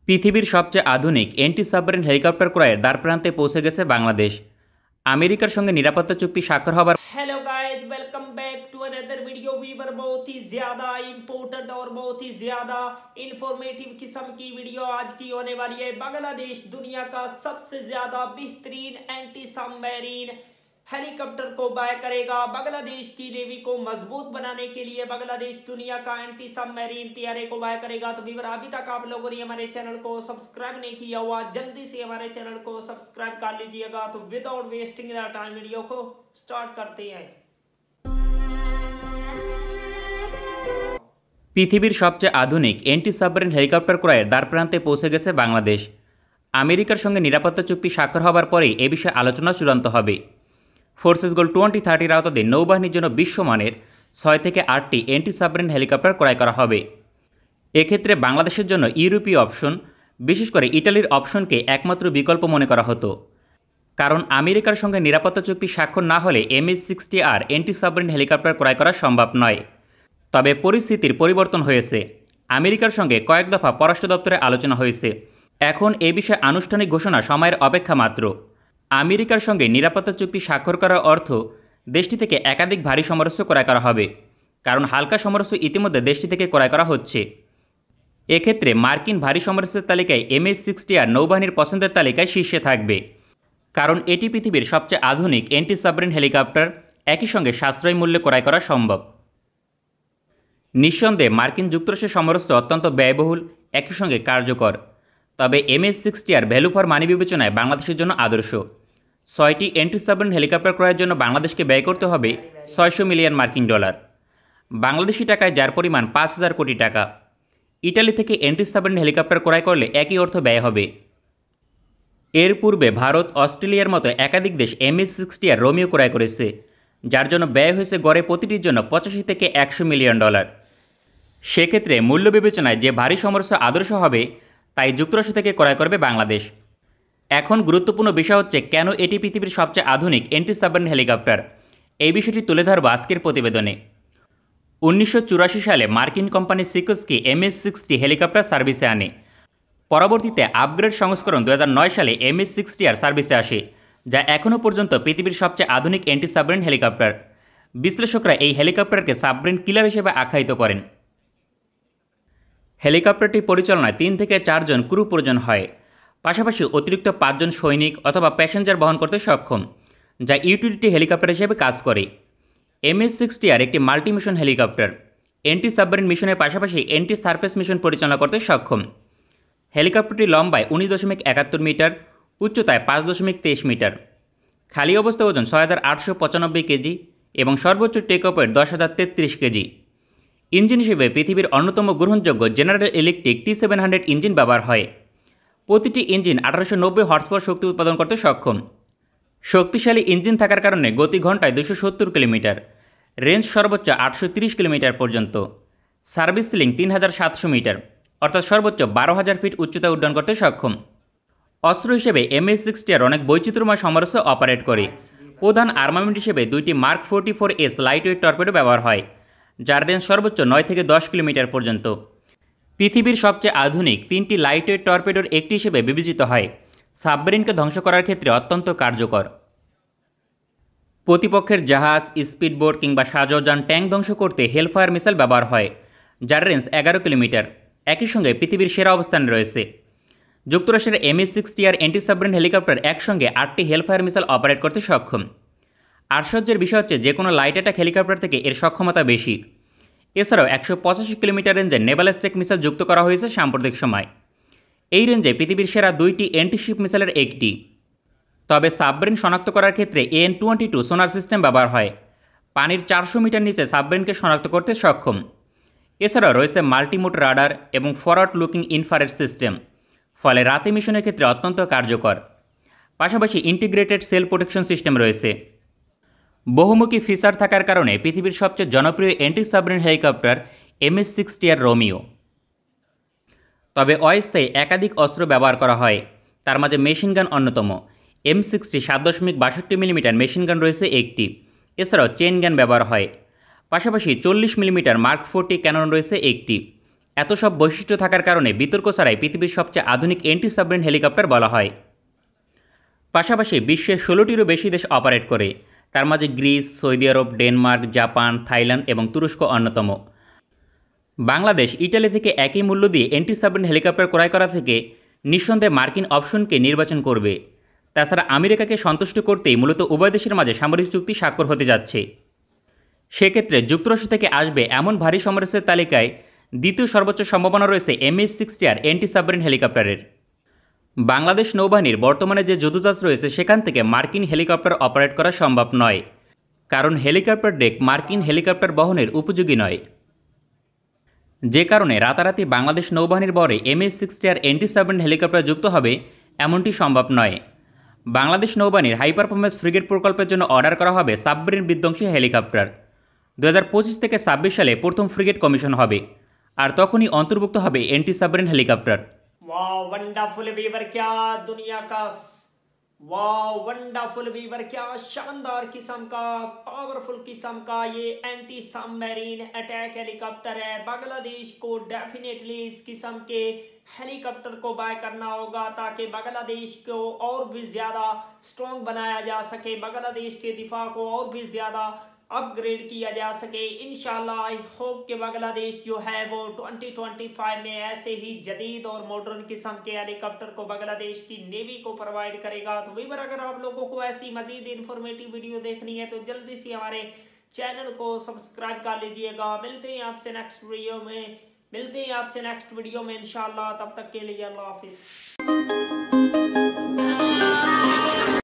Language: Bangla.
পৃথিবীর সবচেয়ে আধুনিক এন্টি সাবমেরিন হেলিকপ্টার ক্রয়ের দ্বারপ্রান্তে পৌঁছে গেছে বাংলাদেশ। আমেরিকার সঙ্গে নিরাপত্তা চুক্তি স্বাক্ষর হবার hello guys, welcome back to another video viewer. बहुत ही ज्यादा इंपॉर्टेंट और बहुत ही ज्यादा इंफॉर्मेटिव किस्म की वीडियो आज की होने वाली है। बांग्लादेश दुनिया का सबसे ज्यादा बेहतरीन एंटी सबमरीन हेलीकॉप्टर को बाय करेगा। बांग्लादेश की नेवी को मजबूत बनाने के लिए बांग्लादेश दुनिया का एंटी सबमरीन तैयारे को बाय करेगा। तो वीवर, अभी तक आप लोगों ने हमारे चैनल को सब्सक्राइब नहीं किया हुआ, जल्दी से हमारे चैनल को सब्सक्राइब कर लीजिएगा। तो विदाउट वेस्टिंग टाइम वीडियो को स्टार्ट करते हैं। পৃথিবীর সবচেয়ে আধুনিক এন্টি সাবমেরিন হেলিকপ্টার ক্রয়ের দ্বারপ্রান্তে পৌঁছে গেছে বাংলাদেশ। আমেরিকার সঙ্গে নিরাপত্তা চুক্তি স্বাক্ষর হবার পরেই এ বিষয়ে আলোচনা চূড়ান্ত হবে। ফোর্সেস গোল 2030 আওতাধীন নৌবাহিনীর জন্য বিশ্বমানের 6 থেকে 8টি এন্টি সাবমেরিন হেলিকপ্টার ক্রয় করা হবে। এক্ষেত্রে বাংলাদেশের জন্য ইউরোপীয় অপশন, বিশেষ করে ইটালির অপশনকে একমাত্র বিকল্প মনে করা হতো, কারণ আমেরিকার সঙ্গে নিরাপত্তা চুক্তি স্বাক্ষর না হলে MH-60R এন্টি সাবমেরিন হেলিকপ্টার ক্রয় করা সম্ভব নয়। তবে পরিস্থিতির পরিবর্তন হয়েছে। আমেরিকার সঙ্গে কয়েক দফা পররাষ্ট্র দপ্তরে আলোচনা হয়েছে। এখন এ বিষয়ে আনুষ্ঠানিক ঘোষণা সময়ের অপেক্ষা মাত্র। আমেরিকার সঙ্গে নিরাপত্তা চুক্তি স্বাক্ষর করার অর্থ দেশটি থেকে একাধিক ভারী সমরাস্ত্র ক্রয় করা হবে, কারণ হালকা সমরাস্ত্র ইতিমধ্যে দেশটি থেকে ক্রয় করা হচ্ছে। এক্ষেত্রে মার্কিন ভারী সমরাস্ত্রের তালিকায় MH-60R নৌবাহিনীর পছন্দের তালিকায় শীর্ষে থাকবে, কারণ এটি পৃথিবীর সবচেয়ে আধুনিক এন্টি সাবমেরিন হেলিকপ্টার, একই সঙ্গে সাশ্রয়ী মূল্যে ক্রয় করা সম্ভব। নিঃসন্দেহে মার্কিন যুক্তরাষ্ট্রের সমরাস্ত্র অত্যন্ত ব্যয়বহুল, একই সঙ্গে কার্যকর। তবে MH-60R ভ্যালু ফর মানি বিবেচনায় বাংলাদেশের জন্য আদর্শ। 6টি এন্টি সাবমেরিন হেলিকপ্টার ক্রয়ের জন্য বাংলাদেশকে ব্যয় করতে হবে $600 মিলিয়ন। বাংলাদেশি টাকায় যার পরিমাণ 5,000 কোটি টাকা। ইটালি থেকে এন্টি সাবমেরিন হেলিকপ্টার ক্রয় করলে একই অর্থ ব্যয় হবে। এর পূর্বে ভারত, অস্ট্রেলিয়ার মতো একাধিক দেশ MH-60R রোমিও ক্রয় করেছে, যার জন্য ব্যয় হয়েছে গড়ে প্রতিটির জন্য $85 থেকে $100 মিলিয়ন। সেক্ষেত্রে মূল্য বিবেচনায় যে ভারী সমরাস্ত্র আদর্শ হবে, তাই যুক্তরাষ্ট্র থেকে ক্রয় করবে বাংলাদেশ। এখন গুরুত্বপূর্ণ বিষয় হচ্ছে কেন এটি পৃথিবীর সবচেয়ে আধুনিক এন্টি সাবমেরিন হেলিকপ্টার। এই বিষয়টি তুলে ধরব আজকের প্রতিবেদনে। 1984 সালে মার্কিন কোম্পানি সিকোস্কি MH-60 হেলিকপ্টার সার্ভিসে আনে। পরবর্তীতে আপগ্রেড সংস্করণ 2009 সালে MH-60R সার্ভিসে আসে, যা এখনও পর্যন্ত পৃথিবীর সবচেয়ে আধুনিক এন্টি সাবমেরিন হেলিকপ্টার। বিশ্লেষকরা এই হেলিকপ্টারকে সাবমেরিন কিলার হিসেবে আখ্যায়িত করেন। হেলিকপ্টারটি পরিচালনায় 3 থেকে 4 জন ক্রু প্রয়োজন হয়, পাশাপাশি অতিরিক্ত 5 জন সৈনিক অথবা প্যাসেঞ্জার বহন করতে সক্ষম, যা ইউটিলিটি হেলিকপ্টার হিসেবে কাজ করে। MH-60R একটি multi mission helicopter, anti submarine মিশনের পাশাপাশি এন্টি সারফেস মিশন পরিচালনা করতে সক্ষম। হেলিকপ্টারটি লম্বায় 19.71 মিটার, উচ্চতায় 5.23 মিটার, খালি অবস্থায় ওজন 6,895 কেজি এবং সর্বোচ্চ take off weight 10,033 KG. Engine হিসেবে পৃথিবীর অন্যতম গ্রহণযোগ্য জেনারেল ইলেকট্রিক T700 ইঞ্জিন ব্যবহার হয়। প্রতিটি ইঞ্জিন 1890 হর্স পাওয়ার শক্তি উৎপাদন করতে সক্ষম। শক্তিশালী ইঞ্জিন থাকার কারণে গতি ঘন্টায় 270 কিলোমিটার, রেঞ্জ সর্বোচ্চ 830 কিলোমিটার পর্যন্ত, সার্ভিস সিলিং 3,700 মিটার, অর্থাৎ সর্বোচ্চ 12,000 ফিট উচ্চতায় উড্ডয়ন করতে সক্ষম। অস্ত্র হিসেবে MH-60R অনেক বৈচিত্র্যময় সমরাস্ত্র অপারেট করে। প্রধান আর্মামেন্ট হিসেবে 2টি Mark 44S লাইটওয়েট টর্পেডো ব্যবহার হয়, যার রেঞ্জ সর্বোচ্চ 9 থেকে 10 কিলোমিটার পর্যন্ত। পৃথিবীর সবচেয়ে আধুনিক 3টি লাইটওয়েট টর্পেডোর একটি হিসেবে বিবেচিত হয়, সাবমেরিনকে ধ্বংস করার ক্ষেত্রে অত্যন্ত কার্যকর। প্রতিপক্ষের জাহাজ, স্পিডবোট কিংবা সাজোযান ট্যাঙ্ক ধ্বংস করতে হেলফায়ার মিসাইল ব্যবহার হয়, যার রেঞ্জ 11 কিলোমিটার, একই সঙ্গে পৃথিবীর সেরা অবস্থানে রয়েছে। যুক্তরাষ্ট্রের MH-60R এন্টি সাবমেরিন হেলিকপ্টার একসঙ্গে 8টি হেলফায়ার মিসাইল অপারেট করতে সক্ষম। আশ্চর্যের বিষয় হচ্ছে যে কোনো লাইট অ্যাটাক হেলিকপ্টার থেকে এর সক্ষমতা বেশি। এছাড়াও 185 কিলোমিটার রেঞ্জে নেভাল স্ট্রাইক মিসাইল যুক্ত করা হয়েছে সাম্প্রতিক সময়। এই রেঞ্জে পৃথিবীর সেরা 2টি অ্যান্টিশিপ মিসাইলের একটি। তবে সাবমেরিন শনাক্ত করার ক্ষেত্রে AN-22 সোনার সিস্টেম ব্যবহার হয়, পানির 400 মিটার নিচে সাবমেরিনকে শনাক্ত করতে সক্ষম। এছাড়াও রয়েছে মাল্টিমোড রাডার এবং ফরওয়ার্ড লুকিং ইনফ্রারেড সিস্টেম, ফলে রাতে মিশনের ক্ষেত্রে অত্যন্ত কার্যকর। পাশাপাশি ইন্টিগ্রেটেড সেল প্রোটেকশন সিস্টেম রয়েছে। বহুমুখী ফিচার থাকার কারণে পৃথিবীর সবচেয়ে জনপ্রিয় anti submarine helicopter MH-60R Romeo. তবে অস্থায়ী একাধিক অস্ত্র ব্যবহার করা হয়, তার মাঝে মেশিনগান অন্যতম। M60 7.62 মিলিমিটার মেশিনগান রয়েছে একটি, এছাড়াও চেইন গান ব্যবহার হয়। পাশাপাশি 40 মিলিমিটার Mark 40 ক্যানন রয়েছে একটি। এত সব বৈশিষ্ট্য থাকার কারণে বিতর্ক ছাড়াই পৃথিবীর সবচেয়ে আধুনিক অ্যান্টি সাবমেরিন হেলিকপ্টার বলা হয়। পাশাপাশি বিশ্বের 16টিরও বেশি দেশ অপারেট করে, তার মাঝে গ্রিস, সৌদি আরব, ডেনমার্ক, জাপান, থাইল্যান্ড এবং তুরস্ক অন্যতম। বাংলাদেশ ইটালি থেকে একই মূল্য দিয়ে অ্যান্টি সাবমেরিন হেলিকপ্টার ক্রয় করা থেকে নিঃসন্দেহে মার্কিন অপশনকে নির্বাচন করবে। তাছাড়া আমেরিকাকে সন্তুষ্ট করতেই মূলত উভয় দেশের মাঝে সামরিক চুক্তি স্বাক্ষর হতে যাচ্ছে। সেক্ষেত্রে যুক্তরাষ্ট্র থেকে আসবে এমন ভারী সমরাস্ত্রের তালিকায় দ্বিতীয় সর্বোচ্চ সম্ভাবনা রয়েছে MH-60R অ্যান্টি সাবমেরিন হেলিকপ্টারের। বাংলাদেশ নৌবাহিনীর বর্তমানে যে যুদ্ধজাহাজ রয়েছে সেখান থেকে মার্কিন হেলিকপ্টার অপারেট করা সম্ভব নয়, কারণ হেলিকপ্টার ডেক মার্কিন হেলিকপ্টার বহনের উপযোগী নয়। যে কারণে রাতারাতি বাংলাদেশ নৌবাহিনীর বহরে MH-60R অ্যান্টি সাবমেরিন হেলিকপ্টার যুক্ত হবে এমনটি সম্ভব নয়। বাংলাদেশ নৌবাহিনীর হাই পারফরমেন্স ফ্রিগেট প্রকল্পের জন্য অর্ডার করা হবে সাবমেরিন বিধ্বংসী হেলিকপ্টার। 2025 থেকে 26 সালে প্রথম ফ্রিগেট কমিশন হবে, আর তখনই অন্তর্ভুক্ত হবে অ্যান্টি সাবমেরিন হেলিকপ্টার। वाह वंडरफुल वीवर, क्या दुनिया का वाह वंडरफुल वीवर, क्या शानदार किस्म का पावरफुल किस्म का ये एंटी सबमरीन अटैक हेलीकॉप्टर है। बांग्लादेश को डेफिनेटली इस किस्म के हेलीकॉप्टर को बाय करना होगा ताकि बांग्लादेश को और भी ज़्यादा स्ट्रॉन्ग बनाया जा सके, बांग्लादेश के दिफा को और भी ज़्यादा अपग्रेड किया जा सके। इंशाल्लाह आई होप कि बांग्लादेश जो है वो 2025 में ऐसे ही जदीद और मॉडर्न किस्म के हेलीकॉप्टर को बांग्लादेश की नेवी को प्रोवाइड करेगा। तो वीवर, अगर आप लोगों को ऐसी मजीद इंफॉर्मेटिव वीडियो देखनी है तो जल्दी से हमारे चैनल को सब्सक्राइब कर लीजिएगा। मिलते हैं आपसे नेक्स्ट वीडियो में इंशाल्लाह। तब तक के लिए अल्लाह हाफिज़।